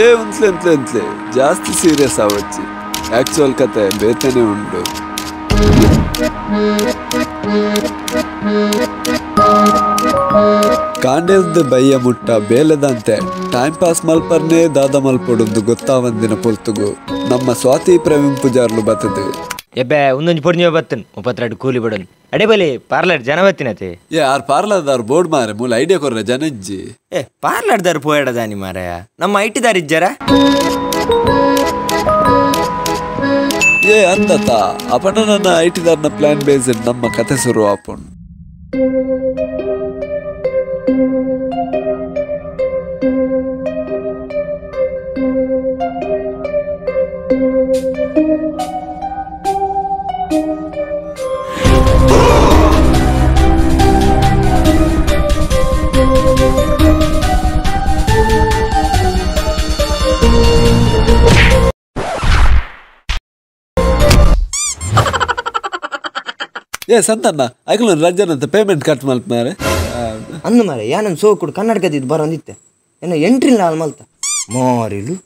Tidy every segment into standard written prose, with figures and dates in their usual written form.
ఏ ఉంట్లే ಜಾಸ್ತಿ serious ಆವಚ್ಚಿ actual ಕತೆ ಬೇತನೆ ಉಂಡು ಕಾಂಡೇಲ್ದ ಬಯ್ಯ ಮುಟ್ಟ ಬೇಲೆದಂತೆ ಟೈಮ್ ಪಾಸ್ ಮಲ್ಪರ್ನೇ ದಾದ ಮಲ್ಪೊಡುಂದು ಗೊತ್ತಾವಂದಿನ ಪೊಲ್ತುಗು ನಮ್ಮ ಸ್ವಾತಿ ಪ್ರವೀಣ್ ಪೂಜಾರ್ಲು ಬತ್ತದು ಎಬ್ಬೆ ಒಂದೊಂದು ಪೊಡ್ನಿ ಬತ್ತನ್ 32 ಕೂಲಿ ಬಿಡನ್ ಅಡೆ ಬಲಿ ಪಾರ್ಲರ್ ಜನ ಬತ್ತಿನತೆ ಏ ಆರ್ ಪಾರ್ಲರ್ದಾರ್ ಬೋರ್ಡ್ ಮಾರೆ ಮೂಲ ಐಡಿಯಾ ಕೊರ್ರೆ ಜನಜ್ಜಿ ಏ ಪಾರ್ಲರ್ದಾರ್ ಪೋಯಡದಾನಿ ಮಾರಾಯ ನಮ್ಮ ಐಟಿದಾರ್ ಇಜ್ಜಾರ ಏ ಅಂದತ ಅಪನ ನನ್ನ ಐಟಿದಾರ್ನ ಪ್ಲಾನ್ ಬೇಸ್ಡ್ ನಮ್ಮ ಕತೆ ಶುರು ಆಪುಂಡು ಏ ಸಂತಣ್ಣ ಐಕಲ್ ರಜನಂತ ಪೇಮೆಂಟ್ ಕಟ್ ಮಲ್ತ ಮಾರೆ ಅಂದು ಮಾರೆ ಯಾನನ್ ಸೋಕುಡು ಕನ್ನಡಕದಿದ್ದು ಬರೋಂದಿತ್ತೆ ಏನೋ ಎಂಟ್ರಿಲ್ಲ ಅಲ್ಲಿ ಮಲ್ತ ಮಾರಿಲು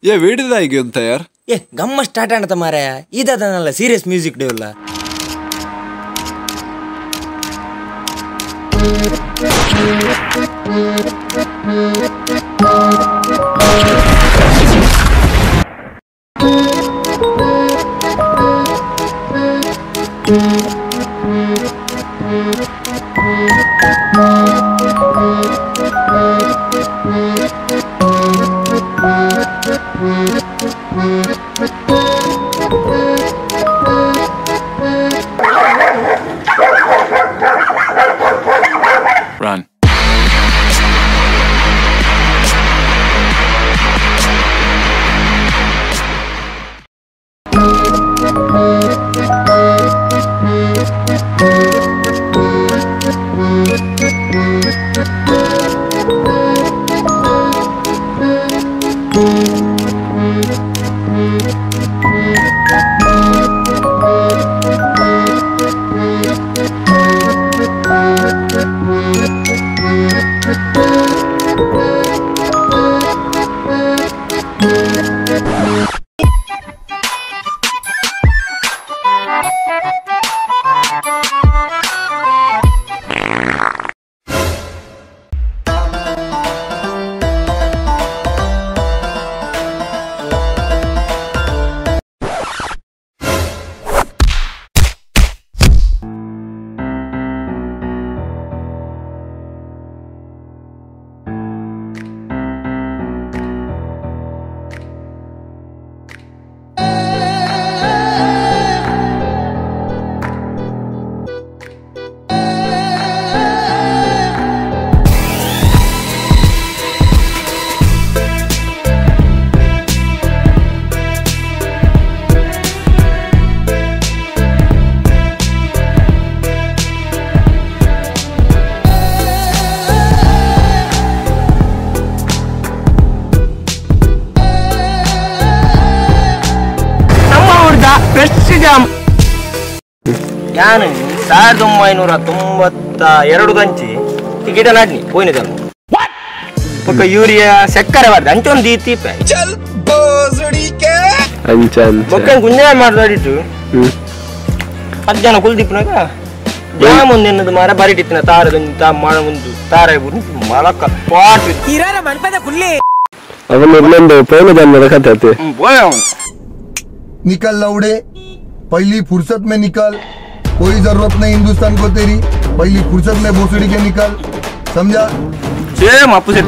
ಏ ವಿಡಿದಾಗಿ ಅಂತ ಯಾರ್ ಏ ಗಮ್ಮ ಸ್ಟಾರ್ಟ್ ಆಣತ ಮಾರಾಯ ಇದನಲ್ಲ ಸೀರಿಯಸ್ ಮ್ಯೂಸಿಕ್ ಡೇ ಅಲ್ಲ Run. ನಾನು 1992 ಗಂಚಿ ಟಿಕೆಟ್ ನಾಡ್ನಿ ಹೋಯ್ನಿದಲ್ಲ ಪಕ್ಕ ಯೂರಿಯಾ ಸಕ್ಕರೆ ಬಾರ್ದು ಅಂಚೊಂದು ದೀತೀಪೆ ಬೊಕ್ಕ ಗುಂಜಾಯ ಮಾಡ್ದಾಡಿಟ್ಟು 10 ಜನ ಕುಲ್ದೀಪ್ನಾಗ ಜಾಮುಂದು ಎನ್ನದು ಮಾರ ಬರಿಟಿತ್ತಿನ ತಾರದಂತ ಮಾಡ ಮುಂದು ತಾರ ಮಳಕ ಪಾಟ್ ಕಿರಾರ ಮನ್ಪದ ಕುಲ್ಲಿ ಅವನು ಇನ್ನೊಂದು ಪೈನ ಜನ್ಮದ ಕಥೆ निकल लौड़े पहली फुर्सत में निकल कोई जरूरत नहीं हिंदुस्तान को तेरी पहली फुर्सत में भोसड़ी के निकल समझा सेम अपोजिट